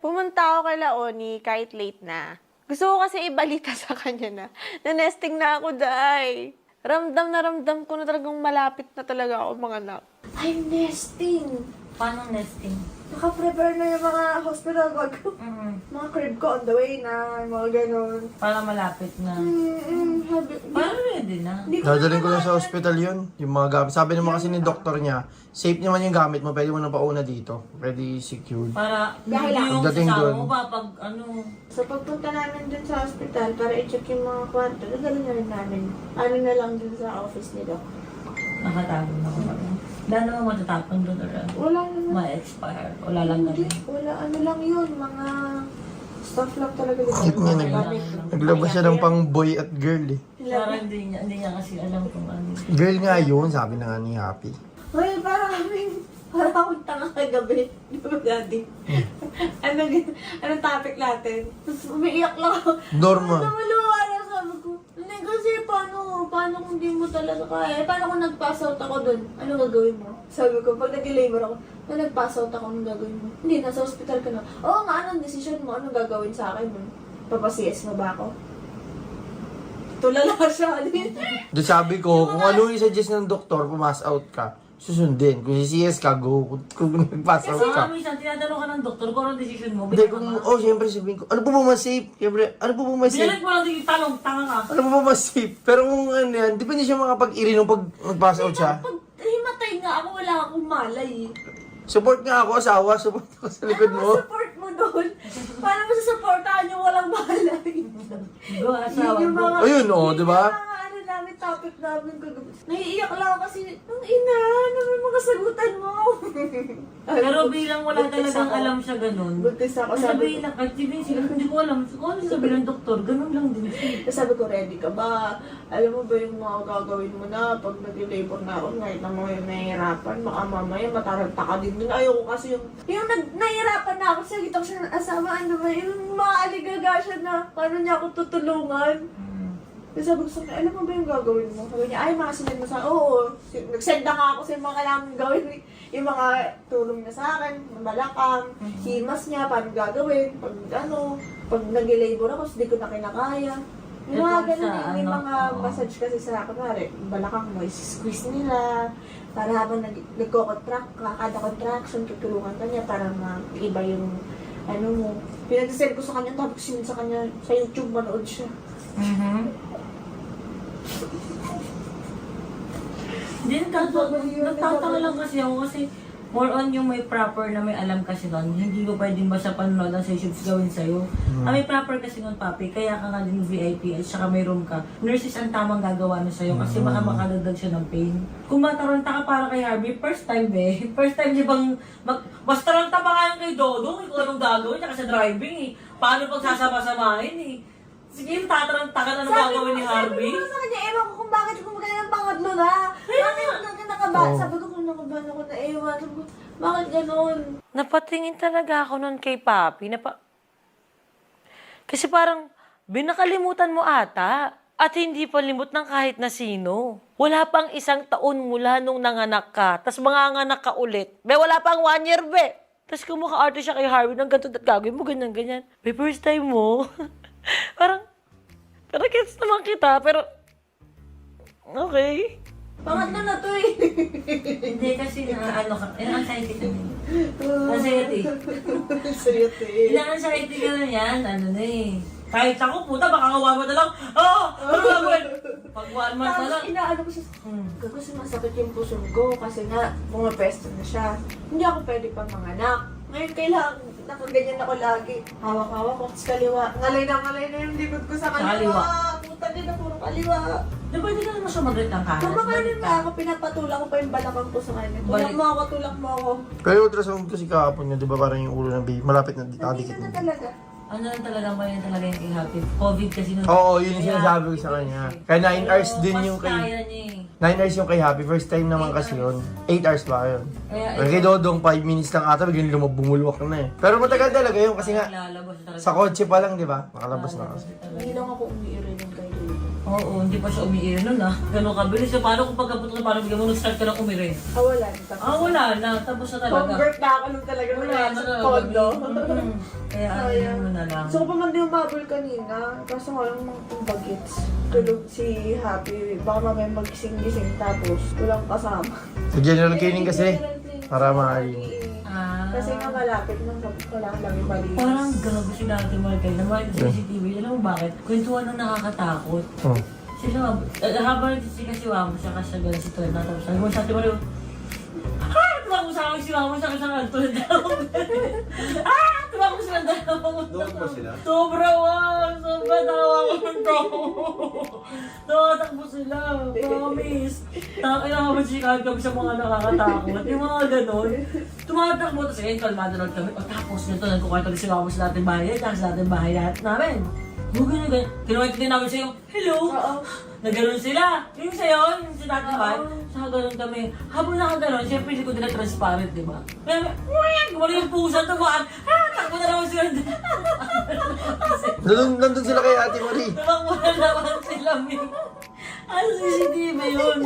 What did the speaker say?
Pumunta ako kay Laoni kahit late na. Gusto ko kasi ibalita sa kanya na nesting na ako, day. Ramdam ko na talagang malapit na talaga ako manganak. I'm nesting. Paano nesting? Naka-prepare na yung mga hospital bag ko. Mga crib ko on the way na, mga ganun. Para malapit na. Paano ready na? Hindi Dadalhin ko lang sa kailangan. hospital yun. Yung mga gamit. Sabi naman kasi ni doktor niya, safe naman yung gamit mo. Pwede mo nang pauna dito. Pwede secured. Para Dahil hindi yung pagdating sasama doon. mo ba pag ano. So pagpunta namin dun sa hospital para i-check yung mga kwarto, dadalhin na rin namin. Ano na lang dun sa office ni Doc. Nakatago na ko pala. Wala naman matatapon doon or Wala naman. ma-expire. Wala lang Hindi, kami. wala. Ano lang yun, mga stuff lang talaga. Cute niya, naglabas siya ng pang boy at girl eh. Pero hindi niya kasi alam kung ano. Girl nga yun, sabi na nga ni Happy. Hoy, parang akong tanga kagabi. Di ba, Daddy? Anong topic natin? Tapos umiiyak lang ako. Normal. Namuluwa na sabi ko. Hindi kasi paano kung di mo talaga kaya? Paano kung nag-pass out ako dun? Ano gagawin mo? Sabi ko, pag nag-labor ako, kung nag-pass out ako, anong gagawin mo? Hindi, nasa hospital ka na. Oo nga, anong decision mo? Anong gagawin sa akin nun? Papasiyes mo ba ako? Tulala siya. Di sabi ko, kung ano yung suggest ng doktor, pumas out ka, susundin. Kung CS ka, go. Kung nag-pass out Kasi ka. nga minsan tinatanong ka ng doktor kung anong decision mo. Hindi, kung, syempre sabihin ko, ano po ba mas safe? Syempre, ano po ba mas safe? Binalag mo lang yung talong, tanga ka. Ano po ba mas safe? Pero kung ano yan, di ba niya siya makapag-iri nung pag mag-pass out siya? Pag himatay nga ako, wala akong malay eh. Support nga ako, asawa. Support ako sa likod mo. Support mo doon. Paano mo susupportahan yung walang malay? Go, asawa Yung ko. mga, Ayun, oh, di ba? Yung mga ano namin, topic namin kagabi. Naiiyak lang ako kasi, ang ina, ano yung mga sagutan mo? Pero bilang wala Buntis talagang ako. alam siya ganun. Buntis ako, sabi Sabihin ko. lang, kahit sabihin sila, hindi ko alam. Kung ano sabihin ng doktor, ganun lang din siya. Sabi ko, ready ka ba? Alam mo ba yung mga gagawin mo na pag nag-labor na ako, kahit na mga nahihirapan, baka mamaya mataranta ka din dun. Ayoko kasi yung nahihirapan na ako, sagitang siya ng asawa, ano ba, yung mga aligaga siya na, paano niya ako tutulungan? Kasi sabi ko sa kanya, alam mo ba yung gagawin mo? Sabi niya, ay, mga sinend mo sa oo. Nag-send na nga ako sa mga kailangan gawin. Yung mga tulong niya sa akin, malakang, himas niya, paano gagawin, pag nag-labor ako, hindi ko na kinakaya. Yung mga Ito ganun, sa may ano, mga oo. massage kasi sa kunwari, balakang mo, squeeze nila, para habang nagko-contract ka, kada contraction, tutulungan ka niya para ma-iba yung ano mo. Pinag-send ko sa kanya, tapos sinend sa kanya, sa YouTube, manood siya. Hindi, nagtatanga lang kasi ako kasi more on yung may proper na may alam kasi nun. Hindi ko pwedeng basta panonood ang sessions gawin sa'yo. May proper kasi nun, papi. Kaya ka nga din VIP at saka may room ka. Nurses ang tamang gagawa na sa'yo kasi baka makadagdag siya ng pain. Kung mataranta ka para kay Harvey, first time First time di bang mas taranta pa nga yung kay Dodong. Kung anong gagawin niya kasi driving eh. Paano pag sasama-samahin eh. Sige, tataranta ka na ng gagawin ni Harvey. Sabi ko sa kanya, ewan ko kung bakit kumagaya ng pangatlo na. Bakit nakaba? Sabi ko kung nakaban ako na ewan. Sabi ko, bakit ganon? Napatingin talaga ako nun kay Papi. Kasi parang binakalimutan mo ata at hindi pa limot ng kahit na sino. Wala pang 1 taon mula nung nanganak ka, tas manganganak ka ulit. Wala pang 1 year, Tas kumaka-arte siya kay Harvey ng ganito at gagawin mo ganyan. First time mo. parang gets naman kita, pero okay. Pangatlo na to eh. Hindi kasi ano ka, anxiety ka din. Anxiety. Sayot eh. Ilang anxiety ka na yan, ano na eh. Kahit ako, puta, baka nga 1 month na lang. Ano gagawin? Pag 1 month na lang. Tapos inaano ko siya, kasi masakit yung puso ko kasi nga bumapesto na siya. Hindi ako pwede pang manganak. Ngayon kailangan, nakaganyan ako lagi. Hawak-hawak ko sa kaliwa. Ngalay na yung likod ko sa kaliwa. Sa kaliwa. Puta din na puro kaliwa. Di ba hindi ka naman siya mag-rate ng kanas? Kumakanin na ako, pinapatulak ko pa yung balakang ko sa kanya. Tulak mo ako, tulak mo ako. Pero yung ultrasound kasi kahapon niya, di ba parang yung ulo ng baby, malapit na nakadikit Nandito na na. talaga. Ano lang talaga ba yun talaga yung kay Happy? COVID kasi nung... Oo, yun yung sinasabi ko sa kanya. Kaya 9 hours din yung Mas kaya kay... niya eh. 9 hours yung kay Happy. First time naman kasi yun. 8 hours pa yun. Kaya Pero kay Dodong, 5 minutes lang ata, bigyan bumulwak na eh. Pero matagal talaga yun kasi nga, lalabas talaga. sa kotse pa lang, di ba? Makalabas na kasi. Hindi lang ako umiirin ng kayo dito. Oo, hindi pa siya umiinom nun ah. Ganun kabilis. So, paano kung pagkapunta ka, paano bigyan mo nag-start ka lang umirin? Wala na. Wala na. Tapos na talaga. Convert na ako nung talaga Wala na na sa talaga. condo. Kaya ano mo na lang. So, ko pa man din umabol kanina. Kaso walang mga bagets. Tulog si Happy. Baka mamaya magising-gising tapos walang kasama. Sa general cleaning kasi, para maaari. Kasi nga malapit nang wala lang yung malinis. Parang gago sila Ate Markel. Naman sa CCTV. Alam mo bakit? Kwentuhan nung nakakatakot. Oh. Sila, habang nagsisikasiwa mo siya kasi gano'n si Tuwed na tapos sabi mo sa Ate Markel, tuwag mo sa akin si Mama sa kasang tulad na ako. Tuwag mo sila dalawa. Doon ba sila? Sobra wag! Sobra tawa ko ng tao. Nakatakbo sila. Promise. Nakakailangan sikat kami sa mga nakakatakot. Yung mga ganon. Tumatakbo. Tapos ayun, kalmado lang kami. O tapos nito, nagkukwento rin si Mama sa dating bahay. Sa dating bahay namin. Huwag na ganyan. Kinuwento din namin sa'yo, hello! Nagano'n sila. Yung sa'yo, yung sa dating bahay. Saka gano'n kami. Habang nakagano'n, syempre hindi ko din na transparent, di ba? Kaya, gumano yung pusa, tumaan. Takbo na naman sila. Nandun sila kay Ate Marie. Tumakbo na naman sila, May. Ano CCTV yun?